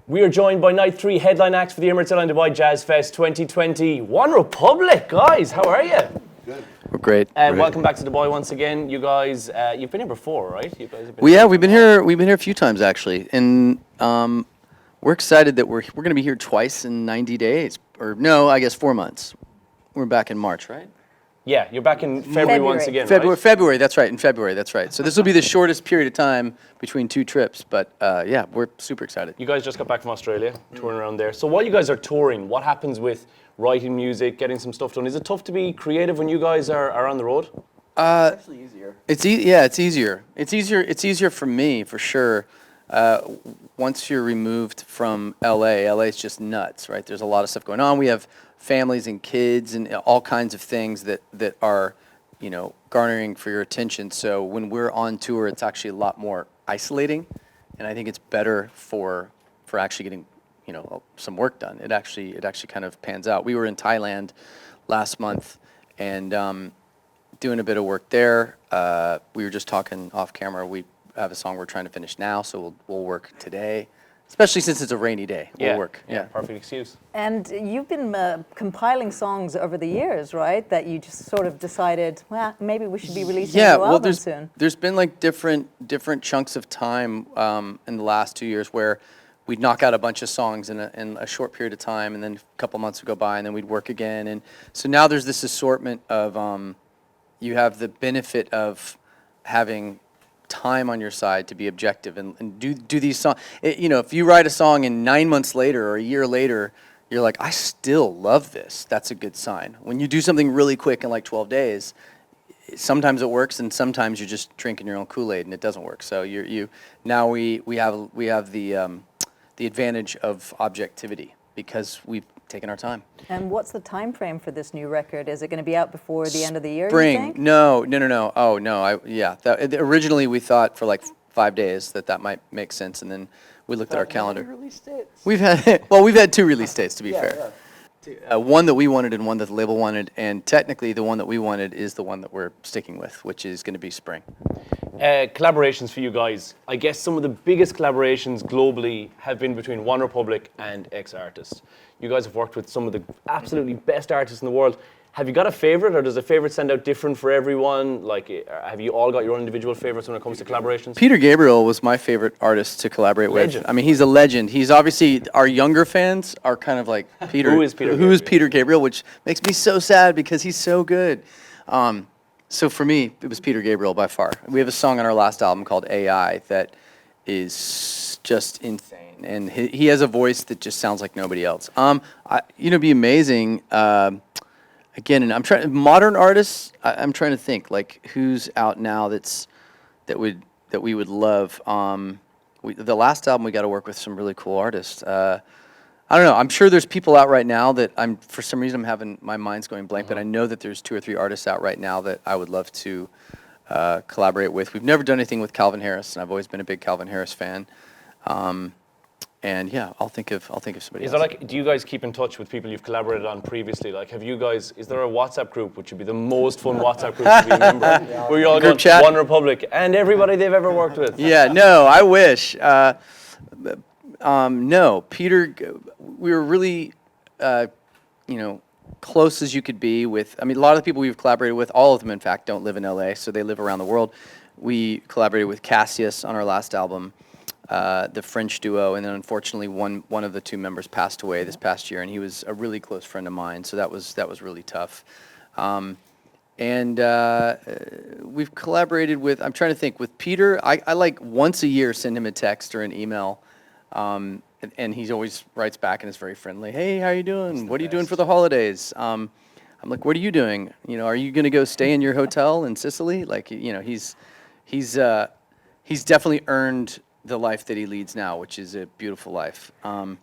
We are joined by night 3 headline acts for the Emirates Airline Dubai Jazz Fest 2020. One Republic, guys, how are you? Good. We're great. Welcome back to Dubai once again. You guys, you've been here before, right? You guys have been We've been here. We've been here a few times actually, and we're excited that we're going to be here twice in 90 days, or no, I guess 4 months. We're back in March, right? Yeah, you're back in February once again, right? February. That's right. In February, that's right. So this will be the shortest period of time between two trips, but yeah, we're super excited. You guys just got back from Australia, touring around there. So while you guys are touring, what happens with writing music, getting some stuff done? Is it tough to be creative when you guys are on the road? It's actually easier. It's easier. It's easier for me, for sure. Once you're removed from LA is just nuts, right? There's a lot of stuff going on. We have families and kids and all kinds of things that are, garnering for your attention. So when we're on tour, it's actually a lot more isolating, and I think it's better for actually getting, some work done. It actually kind of pans out. We were in Thailand last month and doing a bit of work there. We were just talking off camera. We have a song we're trying to finish now, so we'll work today. Especially since it's a rainy day, we'll work. Yeah, perfect excuse. And you've been compiling songs over the years, right? That you just sort of decided, well, maybe we should be releasing a new album soon. There's been like different chunks of time in the last 2 years where we'd knock out a bunch of songs in a short period of time, and then a couple months would go by, and then we'd work again. And so now there's this assortment of you have the benefit of having time on your side to be objective and do these songs. If you write a song and 9 months later or a year later, you're like, I still love this. That's a good sign. When you do something really quick in like 12 days, sometimes it works and sometimes you're just drinking your own Kool-Aid and it doesn't work. So now we have the advantage of objectivity because we've taken our time. And what's the time frame for this new record? Is it going to be out before the end of the year? Spring. You think? No. Oh no. Originally we thought for like 5 days that might make sense, and then we looked at our calendar. Release dates. We've had 2 release dates, to be fair. Yeah. One that we wanted and one that the label wanted, and technically the one that we wanted is the one that we're sticking with, which is going to be spring. Collaborations for you guys. I guess some of the biggest collaborations globally have been between One Republic and ex-artists. You guys have worked with some of the absolutely best artists in the world. Have you got a favorite, or does a favorite stand out different for everyone? Like, have you all got your own individual favorites when it comes to collaborations? Peter Gabriel was my favorite artist to collaborate with. I mean, he's a legend. He's obviously, our younger fans are kind of like, Peter. Who is Peter Gabriel, which makes me so sad because he's so good. So for me, it was Peter Gabriel by far. We have a song on our last album called AI that is just insane. And he has a voice that just sounds like nobody else. It'd be amazing. Again, and I'm trying modern artists. I'm trying to think like who's out now that we would love. The last album we got to work with some really cool artists. I don't know. I'm sure there's people out right now that for some reason I'm having my mind's going blank. But I know that there's 2 or 3 artists out right now that I would love to collaborate with. We've never done anything with Calvin Harris, and I've always been a big Calvin Harris fan. And yeah, I'll think of somebody else. Do you guys keep in touch with people you've collaborated on previously? Like, is there a WhatsApp group, which would be the most fun WhatsApp group to be a member, where you all go to One Republic and everybody they've ever worked with? Yeah, no, I wish. No, Peter, we were really, close as you could be with, a lot of the people we've collaborated with, all of them, in fact, don't live in LA, so they live around the world. We collaborated with Cassius on our last album. The French duo, and then unfortunately one of the 2 members passed away this past year, and he was a really close friend of mine, so that was really tough. And we've collaborated with, I'm trying to think, with Peter, I like once a year send him a text or an email, and he always writes back and is very friendly. Hey, how you doing? What are you doing for the holidays? I'm like, what are you doing? Are you going to go stay in your hotel in Sicily? Like, he's definitely earned the life that he leads now, which is a beautiful life. But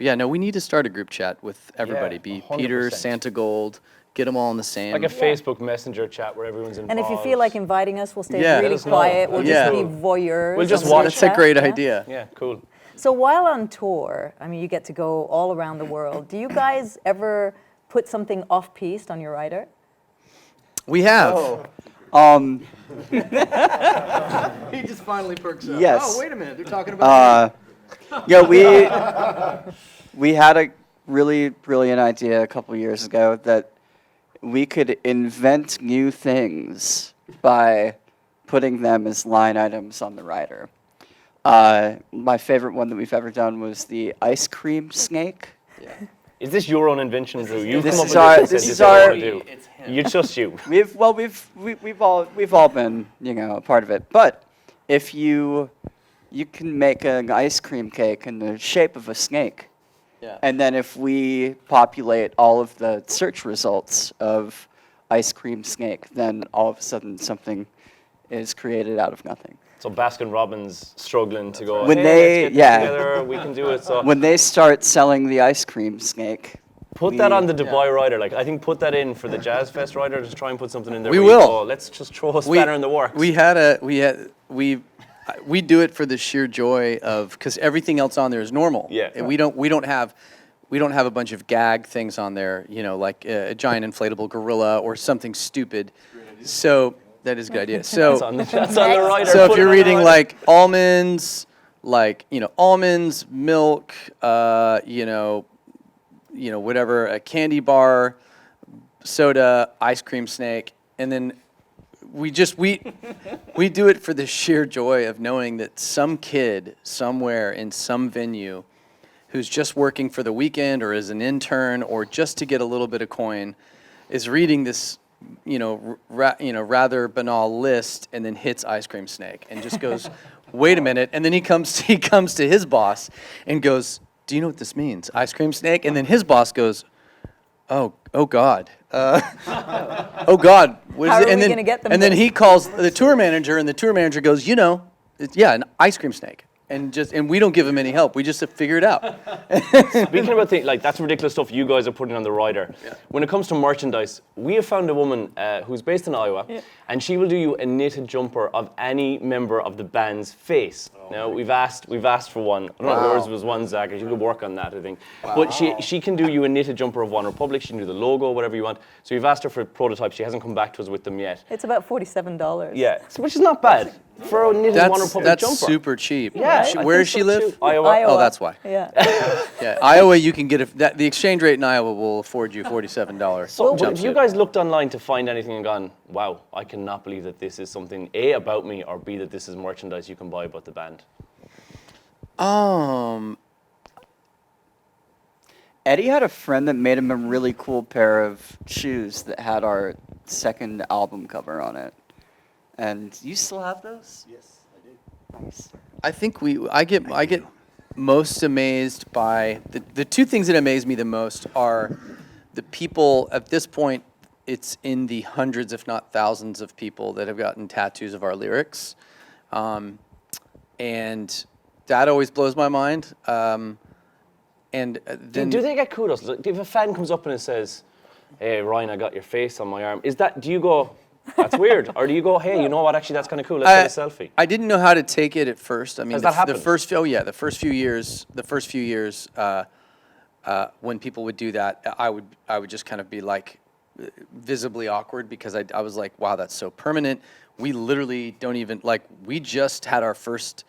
yeah, no, we need to start a group chat with everybody. Be 100%. Peter, Santa Gold, get them all in the same. Like a Facebook Messenger chat where everyone's involved. And if you feel like inviting us, we'll stay really let us know. quiet. We'll just be voyeurs. We'll just on watch. That's a great idea. Yeah, cool. So while on tour, you get to go all around the world. Do you guys ever put something off-piste on your rider? We have. Oh. He just finally perks up. Yes. Oh, wait a minute. They're talking about Yeah, we had a really brilliant idea a couple years ago that we could invent new things by putting them as line items on the rider. My favorite one that we've ever done was the ice cream snake. Is this your own invention, Drew? You've This come up is with our- this and this said is this is what I our- want to do. It's just you. We've all been, a part of it. But if you can make an ice cream cake in the shape of a snake. Yeah. And then if we populate all of the search results of ice cream snake, then all of a sudden something is created out of nothing. So Baskin Robbins struggling to go. When hey, they- let's get yeah. this together, we can do it. So When they start selling the ice cream snake, put that on the Dubai rider. Like I think put that in for the Jazz Fest rider. Just try and put something in there. We where you will. go, let's just throw a spanner in the works. We do it for the sheer joy of, because everything else on there is normal. Yeah. And we don't have a bunch of gag things on there, like a giant inflatable gorilla or something stupid. So that is a good idea. So that's on the rider. so if Put it you're on the reading rider. like almonds, almonds, milk, whatever, a candy bar, soda, ice cream snake, and then we do it for the sheer joy of knowing that some kid somewhere in some venue who's just working for the weekend or as an intern or just to get a little bit of coin is reading this rather banal list and then hits ice cream snake and just goes, wait a minute, and then he comes to his boss and goes, do you know what this means, ice cream snake? And then his boss goes, oh God. Oh God, what is How it? are And we then, gonna get them and then this? he calls the tour manager, and the tour manager goes, an ice cream snake, and we don't give him any help. We just figure it out. Speaking about things like that's ridiculous stuff you guys are putting on the rider. When it comes to merchandise, we have found a woman who's based in Iowa, and she will do you a knitted jumper of any member of the band's face. Now we've asked for one. I don't know if yours was one, Zach. You could work on that, I think. But she can do you a knitted jumper of One Republic. She can do the logo, whatever you want. So we've asked her for prototypes. She hasn't come back to us with them yet. It's about $47. Yeah, which is not bad for a knitted One Republic That's jumper. super cheap. Yeah, I Where think does she so live? too. Iowa. Iowa. Oh, that's why. Yeah. Yeah, Iowa, you can get the exchange rate in Iowa will afford you $47. So have you jumpsuit. guys looked online to find anything and gone, wow, I cannot believe that this is something A, about me, or B, that this is merchandise you can buy about the band? Eddie had a friend that made him a really cool pair of shoes that had our second album cover on it. And you still have those? Yes, I do. Nice. I think I get most amazed by the two things that amaze me the most are the people at this point. It's in the hundreds, if not thousands, of people that have gotten tattoos of our lyrics, and that always blows my mind. And then Do they get kudos? Like, if a fan comes up and says, hey, Ryan, I got your face on my arm, do you go, that's weird? Or do you go, hey, you know what, actually, that's kind of cool, let's get a selfie? I didn't know how to take it at first. I mean, Has that happened? the first few years, when people would do that, I would just kind of be like visibly awkward because I was like, wow, that's so permanent. We literally don't even we just had our first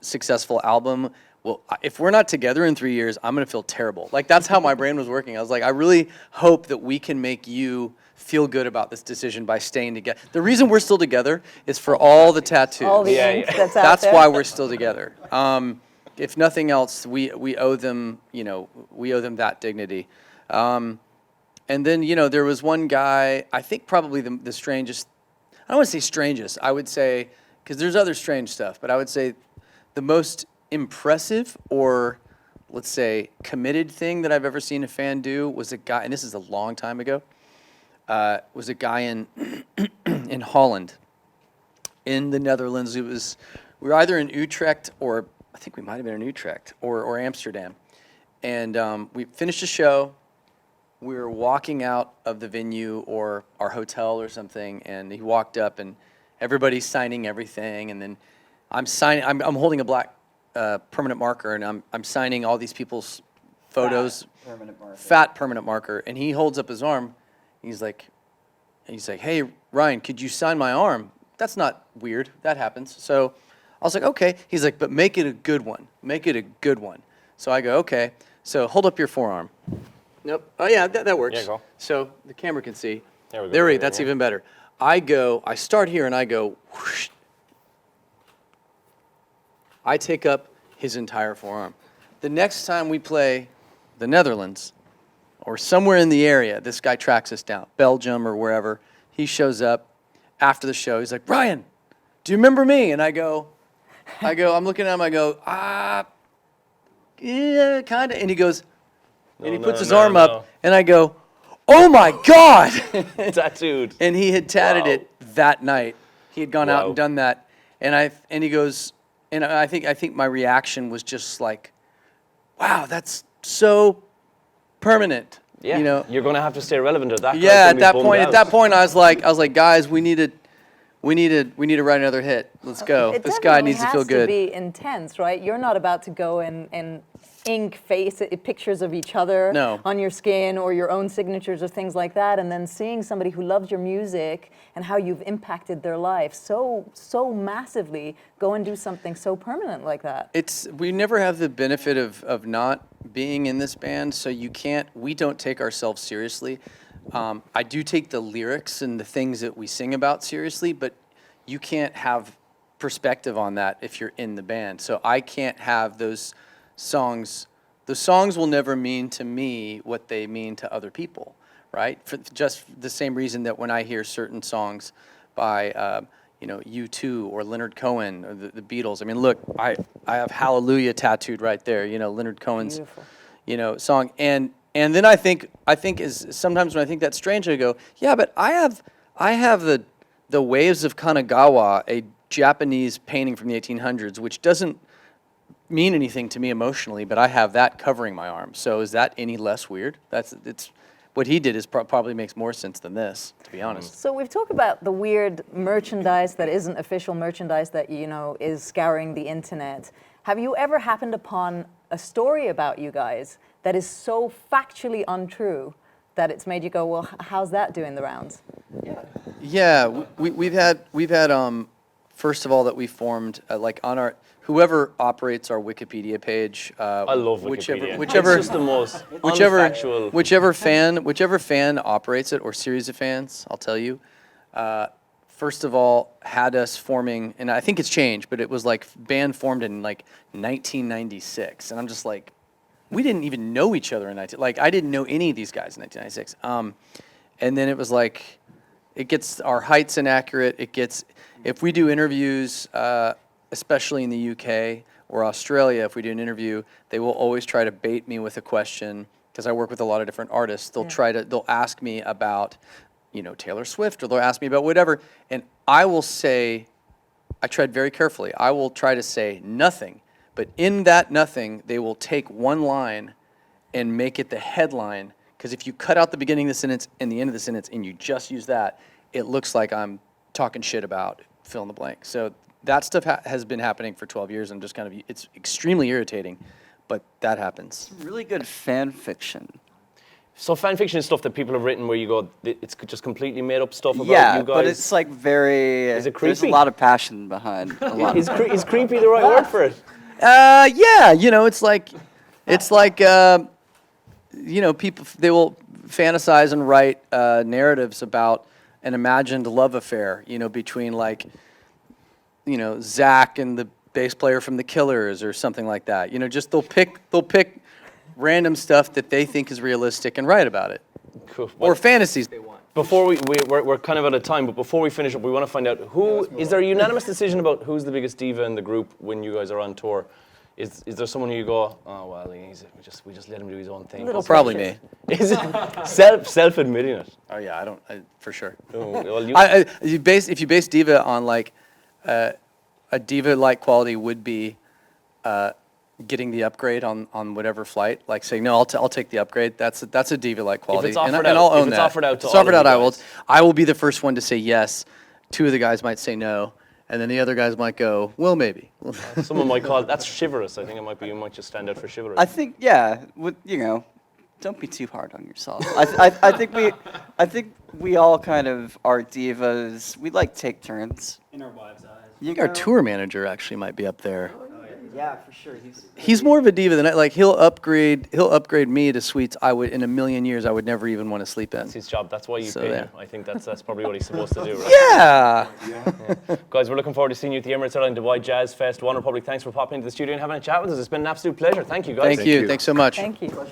successful album. Well, if we're not together in 3 years, I'm gonna feel terrible. That's how my brain was working. I was like, I really hope that we can make you feel good about this decision by staying together. The reason we're still together is for all the tattoos. All the Yeah, ink yeah. that's out That's there. why we're still together. If nothing else, we owe them, we owe them that dignity. And then, there was one guy, I think probably the strangest, I don't want to say strangest, I would say, because there's other strange stuff, but I would say the most impressive or, let's say, committed thing that I've ever seen a fan do was a guy, and this is a long time ago, was a guy in in Holland, in the Netherlands. We were either in Utrecht or, I think we might have been in Utrecht or Amsterdam. And we finished a show. We were walking out of the venue or our hotel or something, and he walked up, and everybody's signing everything, and then I'm holding a black permanent marker, and I'm signing all these people's photos. Fat permanent marker, and he holds up his arm. He's like, hey, Ryan, could you sign my arm? That's not weird. That happens. So I was like, okay. He's like, but make it a good one. Make it a good one. So I go, okay. So hold up your forearm. Nope. Oh, yeah, that works. Yeah, go. So the camera can see. There we go. There we Right go. That's here. even better. I start here and I go, whoosh. I take up his entire forearm. The next time we play the Netherlands or somewhere in the area, this guy tracks us down, Belgium or wherever. He shows up after the show. He's like, Brian, do you remember me? And I go, I'm looking at him, I go, yeah, kind of. And he goes, and he puts his arm up, and I go, oh my God! Tattooed. And he had tatted Wow. it that night. He had gone out Wow. and done that. And he goes, and I think my reaction was just like, wow, that's so permanent. Yeah, You know? you're going to have to stay relevant at that. Yeah, guy's at gonna that be bummed point, out. at that point, I was like, guys, we need to write another hit. Let's go. It This guy definitely needs to feel has good. be intense, right? You're not about to go and ink pictures of each other No. on your skin or your own signatures or things like that, and then seeing somebody who loves your music and how you've impacted their life so massively go and do something so permanent like that. We never have the benefit of not being in this band, so we don't take ourselves seriously. I do take the lyrics and the things that we sing about seriously, but you can't have perspective on that if you're in the band. So I can't have those songs. The songs will never mean to me what they mean to other people, right? For just the same reason that when I hear certain songs by U2 or Leonard Cohen or the Beatles. I mean, look, I have Hallelujah tattooed right there. Leonard Cohen's Beautiful. Song, and then I think is sometimes when I think that's strange, I go, yeah, but I have the Waves of Kanagawa, a Japanese painting from the 1800s, which doesn't mean anything to me emotionally, but I have that covering my arm. So is that any less weird? It's what he did is probably makes more sense than this, to be honest. So we've talked about the weird merchandise that isn't official merchandise that is scouring the internet. Have you ever happened upon a story about you guys that is so factually untrue that it's made you go, well, how's that doing the rounds? Yeah, we've had first of all that we formed on our whoever operates our Wikipedia page. I love Wikipedia. Whichever It's just the most unfactual. whichever fan operates it or series of fans, I'll tell you. First of all, had us forming, and I think it's changed, but it was like band formed in like 1996, and I'm just like, we didn't even know each other in I didn't know any of these guys in 1996. And then it was like, it gets our heights inaccurate. It gets, if we do interviews, especially in the UK or Australia, if we do an interview, they will always try to bait me with a question because I work with a lot of different artists. They'll ask me about, Taylor Swift, or they'll ask me about whatever, and I will say, I tread very carefully. I will try to say nothing, but in that nothing, they will take one line and make it the headline, because if you cut out the beginning of the sentence and the end of the sentence and you just use that, it looks like I'm talking shit about fill in the blank. So that stuff has been happening for 12 years. I'm just it's extremely irritating, but that happens. Really good fan fiction. So fan fiction is stuff that people have written where you go, it's just completely made up stuff about Yeah, you guys. but it's like very. Is it There's a creepy? lot of passion behind a lot. Is creepy the right word for it? Yeah, it's like people, they will fantasize and write narratives about an imagined love affair, between Zach and the bass player from the Killers or something like that. Just they'll pick random stuff that they think is realistic and write about it, Cool. or fantasies they want. Before we're kind of out of time, but before we finish up, we want to find out is there a unanimous decision about who's the biggest diva in the group when you guys are on tour? Is there someone who you go, oh well, we just let him do his own thing? Little Probably precious. me. Is it self admitting it? Oh yeah, for sure. Oh, well, you, If you base diva on a diva-like quality would be getting the upgrade on whatever flight, like saying no, I'll take the upgrade. That's a diva-like quality, it's offered and out- I'll if own it's that. offered out to If it's all offered of out, you guys. I will be the first one to say yes. Two of the guys might say no, and then the other guys might go, well, maybe. someone might call that's chivalrous. I think it might be. You might just stand out for chivalry. I think, yeah, don't be too hard on yourself. I think we all kind of are divas. We take turns. In our wives' eyes. I think our tour manager actually might be up there. Yeah, for sure. He's more of a diva than I. Like he'll upgrade me to suites I would in a million years I would never even want to sleep in. That's his job. That's why you So, pay yeah. him. I think that's probably what he's supposed to do, right? Yeah. Guys, we're looking forward to seeing you at the Emirates Airline Dubai Jazz Fest. One Republic, thanks for popping into the studio and having a chat with us. It's been an absolute pleasure. Thank you, guys. Thank you. Thanks so much. Thank you.